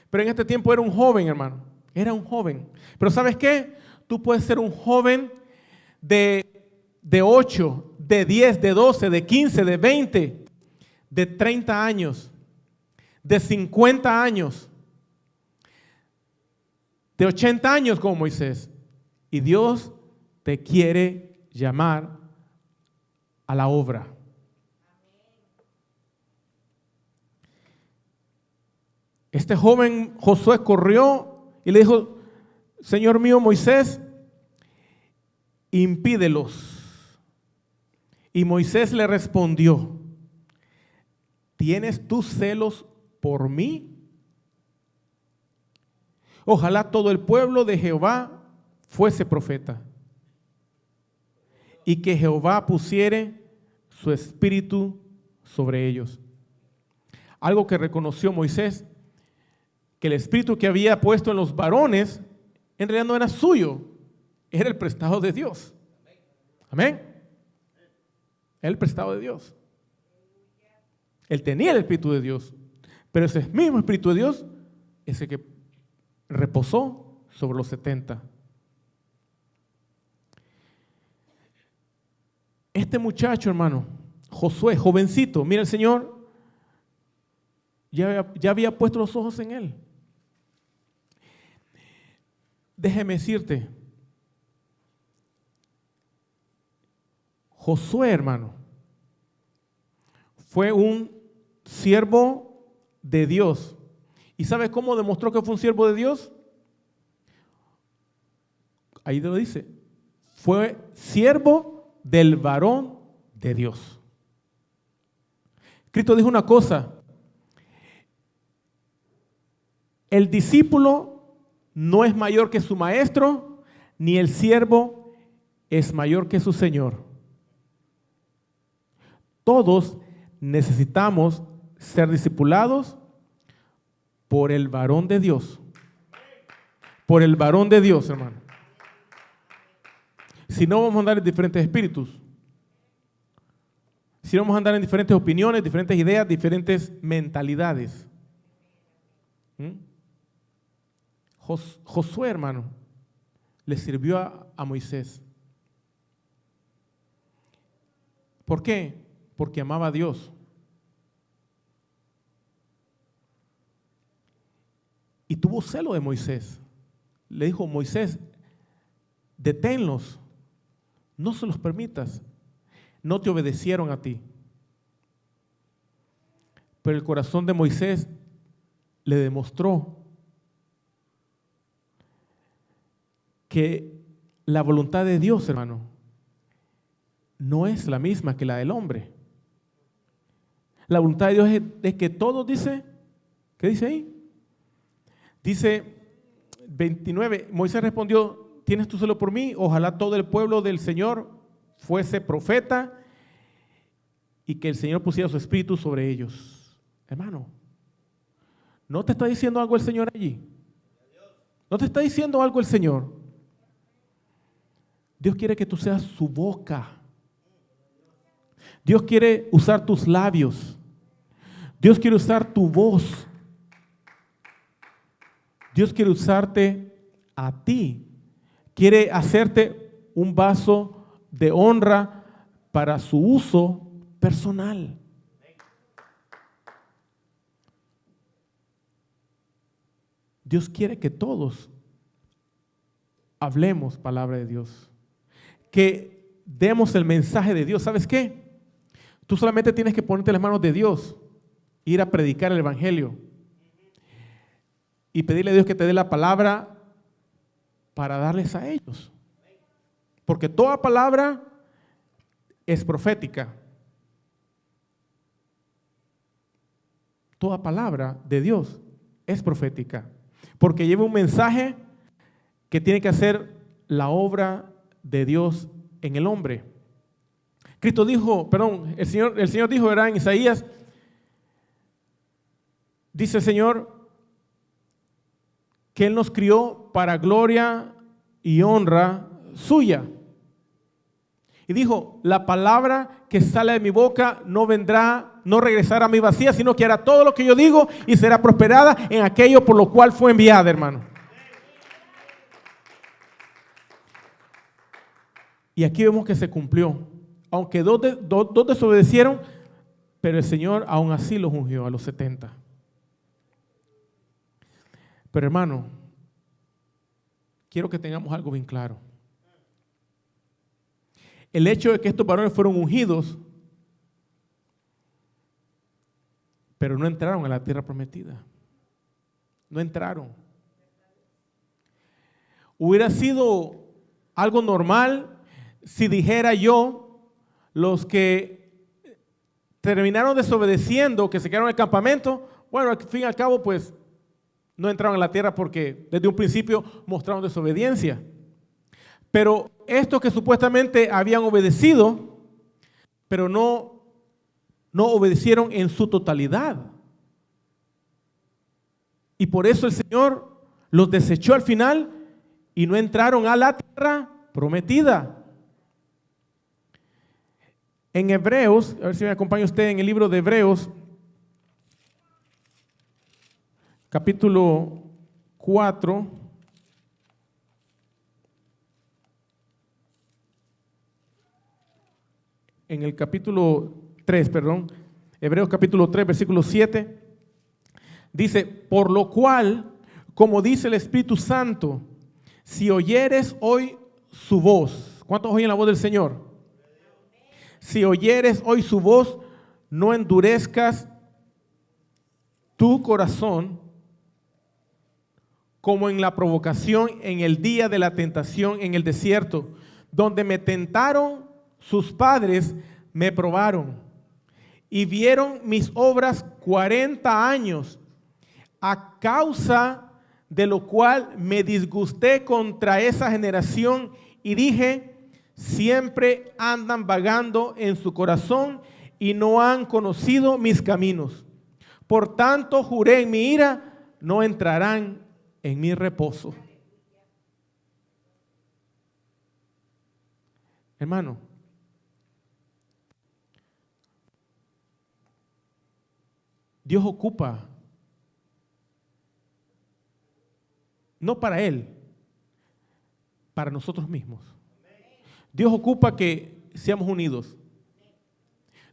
pero en este tiempo era un joven, hermano. Era un joven. Pero ¿sabes qué? Tú puedes ser un joven de 8, de 10, de 12, de 15, de 20, de 30 años, de 50 años, de 80 años como Moisés. Y Dios te quiere llamar a la obra. Este joven Josué corrió y le dijo: Señor mío Moisés, impídelos. Y Moisés le respondió: ¿tienes tú celos por mí? Ojalá todo el pueblo de Jehová fuese profeta, y que Jehová pusiere su espíritu sobre ellos. Algo que reconoció Moisés, que el espíritu que había puesto en los varones en realidad no era suyo, era el prestado de Dios. Amén. Era el prestado de Dios. Él tenía el espíritu de Dios, pero ese mismo espíritu de Dios es el que reposó sobre los 70. Este muchacho, hermano, Josué, jovencito, mira, el Señor ya había puesto los ojos en él. Déjeme decirte, Josué, hermano, fue un siervo de Dios. ¿Y sabe cómo demostró que fue un siervo de Dios? Ahí lo dice: fue siervo del varón de Dios. Cristo dijo una cosa: el discípulo no es mayor que su maestro, ni el siervo es mayor que su señor. Todos necesitamos ser discipulados por el varón de Dios. Por el varón de Dios, hermano. Si no, vamos a andar en diferentes espíritus. Si no, vamos a andar en diferentes opiniones, diferentes ideas, diferentes mentalidades. Josué, hermano, le sirvió a Moisés. ¿Por qué? Porque amaba a Dios. Y tuvo celo de Moisés. Le dijo: Moisés, deténlos, no se los permitas. No te obedecieron a ti. Pero el corazón de Moisés le demostró que la voluntad de Dios, hermano, no es la misma que la del hombre. La voluntad de Dios es que todos, dice, ¿qué dice ahí? Dice 29, Moisés respondió: ¿tienes tú celo por mí? Ojalá todo el pueblo del Señor fuese profeta y que el Señor pusiera su espíritu sobre ellos. Hermano, ¿no te está diciendo algo el Señor allí? ¿No te está diciendo algo el Señor? Dios quiere que tú seas su boca. Dios quiere usar tus labios. Dios quiere usar tu voz. Dios quiere usarte a ti. Quiere hacerte un vaso de honra para su uso personal. Dios quiere que todos hablemos palabra de Dios, que demos el mensaje de Dios. ¿Sabes qué? Tú solamente tienes que ponerte en las manos de Dios, ir a predicar el evangelio y pedirle a Dios que te dé la palabra para darles a ellos. Porque toda palabra es profética. Toda palabra de Dios es profética, porque lleva un mensaje que tiene que hacer la obra de Dios en el hombre. Cristo dijo, el Señor dijo, ¿verdad? En Isaías, dice el Señor que Él nos crió para gloria y honra suya. Y dijo: la palabra que sale de mi boca no regresará a mi vacía, sino que hará todo lo que yo digo y será prosperada en aquello por lo cual fue enviada, hermano. Y aquí vemos que se cumplió. Aunque dos desobedecieron, pero el Señor aún así los ungió a los 70. Pero hermano, quiero que tengamos algo bien claro. El hecho de que estos varones fueron ungidos, pero no entraron a la tierra prometida. No entraron. Hubiera sido algo normal si dijera yo, los que terminaron desobedeciendo, que se quedaron en el campamento, bueno, al fin y al cabo, pues, no entraron en la tierra porque desde un principio mostraron desobediencia. Pero estos que supuestamente habían obedecido, pero no obedecieron en su totalidad. Y por eso el Señor los desechó al final y no entraron a la tierra prometida. En Hebreos, a ver si me acompaña usted en el libro de Hebreos, capítulo 4, en el capítulo 3, perdón, Hebreos capítulo 3, versículo 7, dice, por lo cual, como dice el Espíritu Santo, si oyeres hoy su voz, ¿cuántos oyen la voz del Señor? Si oyeres hoy su voz, no endurezcas tu corazón como en la provocación en el día de la tentación en el desierto, donde me tentaron sus padres, me probaron y vieron mis obras 40 años, a causa de lo cual me disgusté contra esa generación y dije, siempre andan vagando en su corazón y no han conocido mis caminos. Por tanto, juré en mi ira, no entrarán en mi reposo. Hermano, Dios ocupa, no para Él, para nosotros mismos. Dios ocupa que seamos unidos.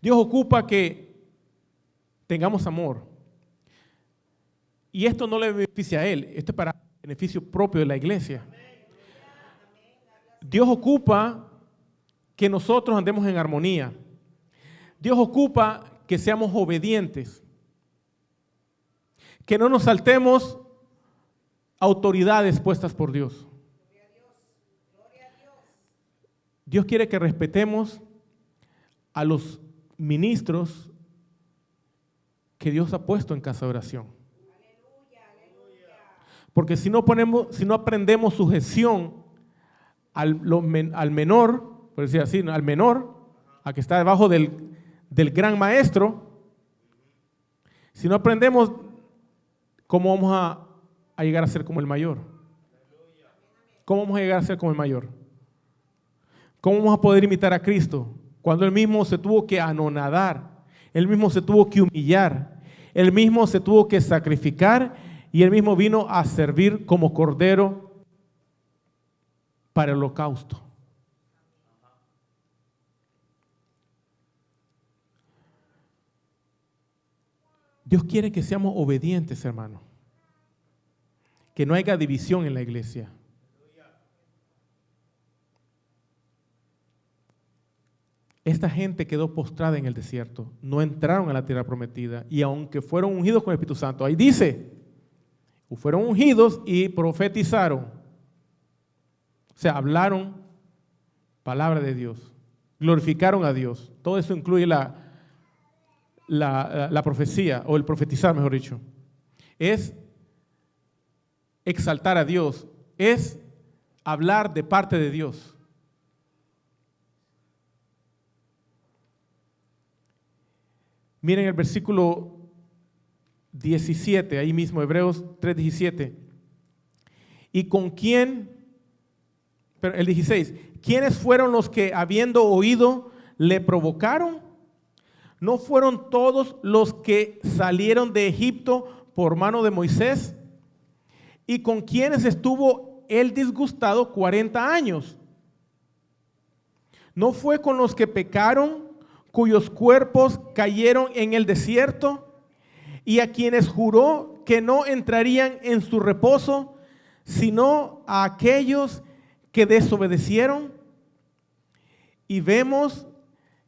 Dios ocupa que tengamos amor. Y esto no le beneficia a Él, esto es para beneficio propio de la iglesia. Dios ocupa que nosotros andemos en armonía. Dios ocupa que seamos obedientes. Que no nos saltemos autoridades puestas por Dios. Dios quiere que respetemos a los ministros que Dios ha puesto en casa de oración. Porque si no aprendemos sujeción al menor, por decir así, al menor, a que está debajo del gran maestro, si no aprendemos, ¿cómo vamos a llegar a ser como el mayor? ¿Cómo vamos a llegar a ser como el mayor? ¿Cómo vamos a poder imitar a Cristo? Cuando Él mismo se tuvo que anonadar, Él mismo se tuvo que humillar, Él mismo se tuvo que sacrificar y Él mismo vino a servir como cordero para el holocausto. Dios quiere que seamos obedientes, hermano. Que no haya división en la iglesia. Esta gente quedó postrada en el desierto, no entraron a la tierra prometida y aunque fueron ungidos con el Espíritu Santo, ahí dice, fueron ungidos y profetizaron. O sea, hablaron palabra de Dios, glorificaron a Dios. Todo eso incluye la profecía o el profetizar, mejor dicho. Es exaltar a Dios, es hablar de parte de Dios. Miren el versículo 17, ahí mismo, Hebreos 3:17. ¿Y con quién? Pero el 16. ¿Quiénes fueron los que, habiendo oído, le provocaron? ¿No fueron todos los que salieron de Egipto por mano de Moisés? ¿Y con quiénes estuvo él disgustado 40 años? ¿No fue con los que pecaron, cuyos cuerpos cayeron en el desierto, y a quienes juró que no entrarían en su reposo, sino a aquellos que desobedecieron? Y vemos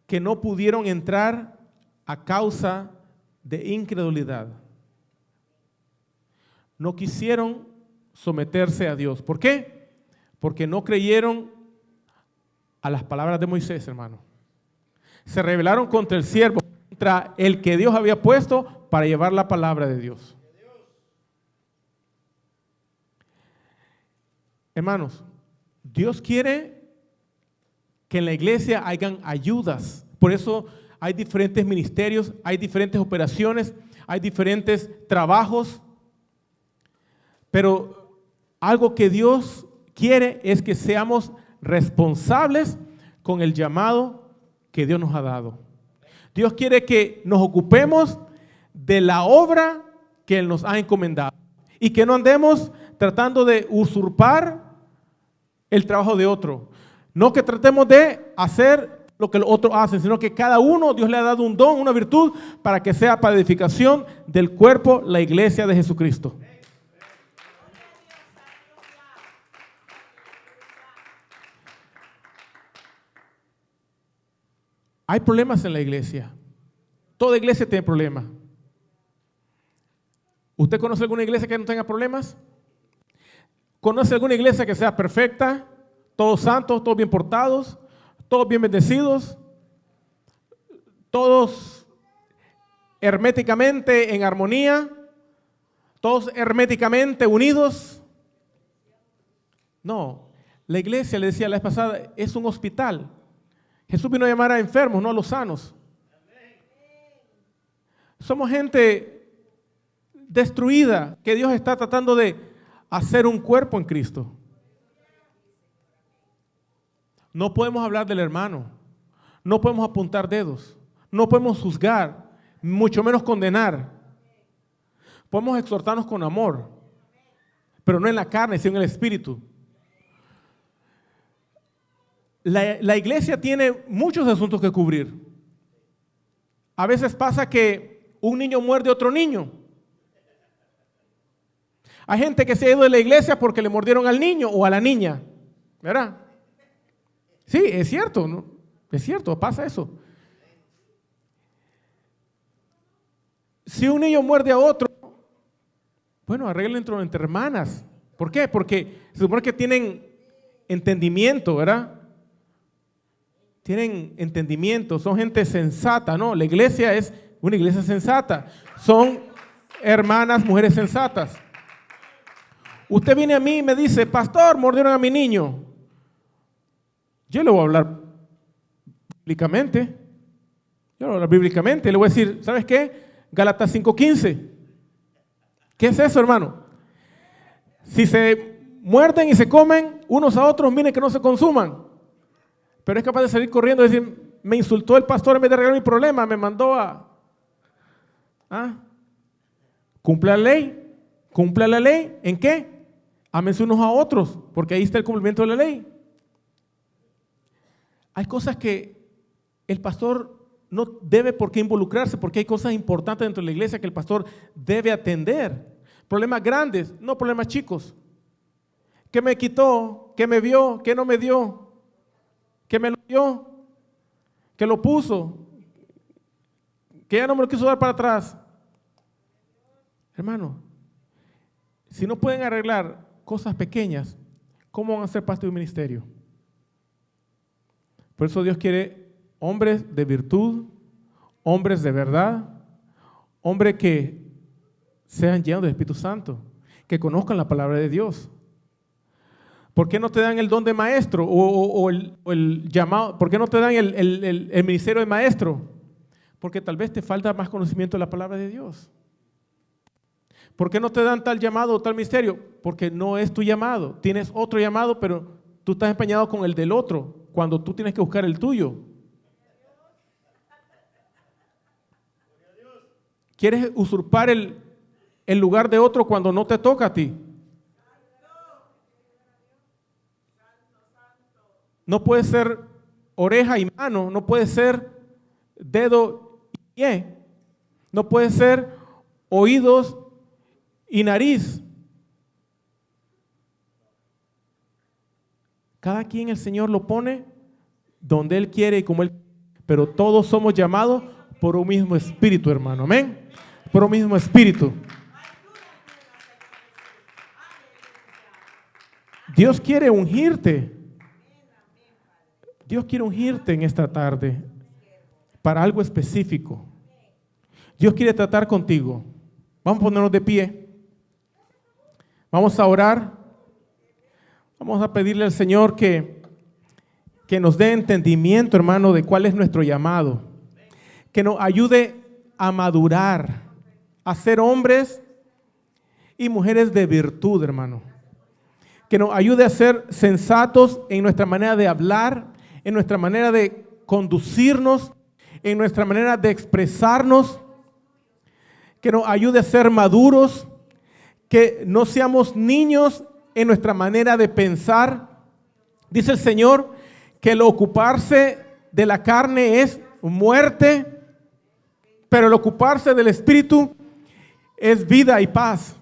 que no pudieron entrar a causa de incredulidad. no quisieron someterse a Dios. ¿Por qué? Porque no creyeron a las palabras de Moisés, hermano. Se rebelaron contra el siervo, contra el que Dios había puesto para llevar la palabra de Dios. Hermanos, Dios quiere que en la iglesia hayan ayudas. Por eso hay diferentes ministerios, hay diferentes operaciones, hay diferentes trabajos. Pero algo que Dios quiere es que seamos responsables con el llamado que Dios nos ha dado. Dios quiere que nos ocupemos de la obra que Él nos ha encomendado y que no andemos tratando de usurpar el trabajo de otro. No que tratemos de hacer lo que los otros hacen, sino que cada uno Dios le ha dado un don, una virtud, para que sea para edificación del cuerpo, la iglesia de Jesucristo. Hay problemas en la iglesia. Toda iglesia tiene problemas. ¿Usted conoce alguna iglesia que no tenga problemas? ¿Conoce alguna iglesia que sea perfecta? Todos santos, todos bien portados, todos bien bendecidos, todos herméticamente en armonía, todos herméticamente unidos. No, la iglesia, le decía la vez pasada, es un hospital. Jesús vino a llamar a enfermos, no a los sanos. Somos gente destruida que Dios está tratando de hacer un cuerpo en Cristo. No podemos hablar del hermano, no podemos apuntar dedos, no podemos juzgar, mucho menos condenar. Podemos exhortarnos con amor, pero no en la carne, sino en el espíritu. La iglesia tiene muchos asuntos que cubrir. A veces pasa que un niño muerde a otro niño. Hay gente que se ha ido de la iglesia porque le mordieron al niño o a la niña, ¿verdad? Sí, es cierto, ¿no? Es cierto, pasa eso. Si un niño muerde a otro, bueno, arréglenlo entre hermanas. ¿Por qué? Porque se supone que tienen entendimiento, ¿verdad? Tienen entendimiento, son gente sensata, ¿no? La iglesia es una iglesia sensata. Son hermanas, mujeres sensatas. Usted viene a mí y me dice, pastor, mordieron a mi niño. Yo le voy a hablar bíblicamente. Yo le voy a hablar bíblicamente. Le voy a decir, ¿sabes qué? Gálatas 5:15. ¿Qué es eso, hermano? Si se muerden y se comen unos a otros, miren que no se consuman. Pero es capaz de salir corriendo y decir, me insultó el pastor en vez de arreglar mi problema, me mandó a... Cumple la ley. ¿Cumple la ley? ¿En qué? Ámense unos a otros, porque ahí está el cumplimiento de la ley. Hay cosas que el pastor no debe por qué involucrarse, porque hay cosas importantes dentro de la iglesia que el pastor debe atender. Problemas grandes, no problemas chicos. ¿Qué me quitó? ¿Qué me vio? ¿Qué no me dio? ¿Qué me lo dio? ¿Qué lo puso? ¿Que ya no me lo quiso dar para atrás? Hermano, si no pueden arreglar cosas pequeñas, ¿cómo van a ser parte de un ministerio? Por eso Dios quiere hombres de virtud, hombres de verdad, hombres que sean llenos del Espíritu Santo, que conozcan la palabra de Dios. ¿Por qué no te dan el don de maestro o el llamado? ¿Por qué no te dan el ministerio de maestro? Porque tal vez te falta más conocimiento de la palabra de Dios. ¿Por qué no te dan tal llamado o tal ministerio? Porque no es tu llamado. Tienes otro llamado, pero tú estás empeñado con el del otro, cuando tú tienes que buscar el tuyo. ¿Quieres usurpar el lugar de otro cuando no te toca a ti? No puede ser oreja y mano, no puede ser dedo y pie, no puede ser oídos y nariz. Cada quien el Señor lo pone donde Él quiere y como Él quiere, pero todos somos llamados por un mismo espíritu, hermano, amén, por un mismo espíritu. Dios quiere ungirte. Dios quiere ungirte en esta tarde para algo específico. Dios quiere tratar contigo. Vamos a ponernos de pie. Vamos a orar. Vamos a pedirle al Señor que nos dé entendimiento, hermano, de cuál es nuestro llamado. Que nos ayude a madurar, a ser hombres y mujeres de virtud, hermano. Que nos ayude a ser sensatos en nuestra manera de hablar, en nuestra manera de conducirnos, en nuestra manera de expresarnos. Que nos ayude a ser maduros, que no seamos niños en nuestra manera de pensar. Dice el Señor que el ocuparse de la carne es muerte, pero el ocuparse del Espíritu es vida y paz.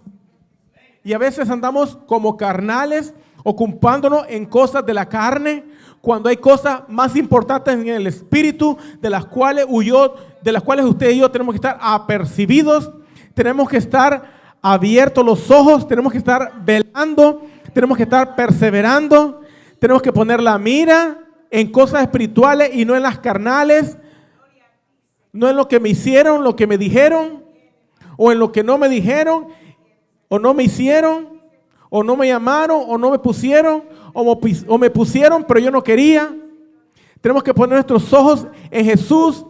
Y a veces andamos como carnales, ocupándonos en cosas de la carne, cuando hay cosas más importantes en el Espíritu, de las cuales usted y yo tenemos que estar apercibidos, tenemos que estar abiertos los ojos, tenemos que estar velando, tenemos que estar perseverando, tenemos que poner la mira en cosas espirituales y no en las carnales, no en lo que me hicieron, lo que me dijeron, o en lo que no me dijeron, o no me hicieron, o no me llamaron, o no me pusieron, o me pusieron, pero yo no quería. Tenemos que poner nuestros ojos en Jesús.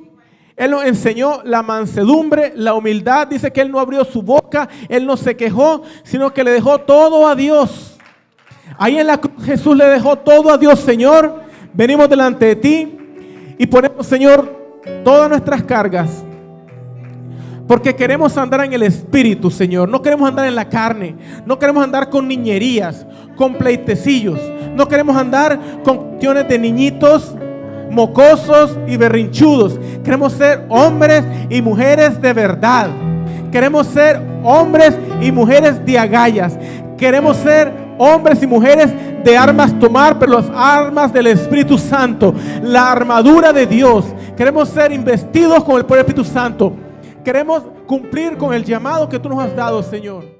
Él nos enseñó la mansedumbre, la humildad. Dice que Él no abrió su boca, Él no se quejó, sino que le dejó todo a Dios. Ahí en la cruz Jesús le dejó todo a Dios. Señor, venimos delante de ti y ponemos, Señor, todas nuestras cargas. Porque queremos andar en el Espíritu, Señor. No queremos andar en la carne. No queremos andar con niñerías, con pleitecillos. No queremos andar con cuestiones de niñitos mocosos y berrinchudos. Queremos ser hombres y mujeres de verdad. Queremos ser hombres y mujeres de agallas. Queremos ser hombres y mujeres de armas tomar, pero las armas del Espíritu Santo, la armadura de Dios. Queremos ser investidos con el poder del Espíritu Santo. Queremos cumplir con el llamado que tú nos has dado, Señor.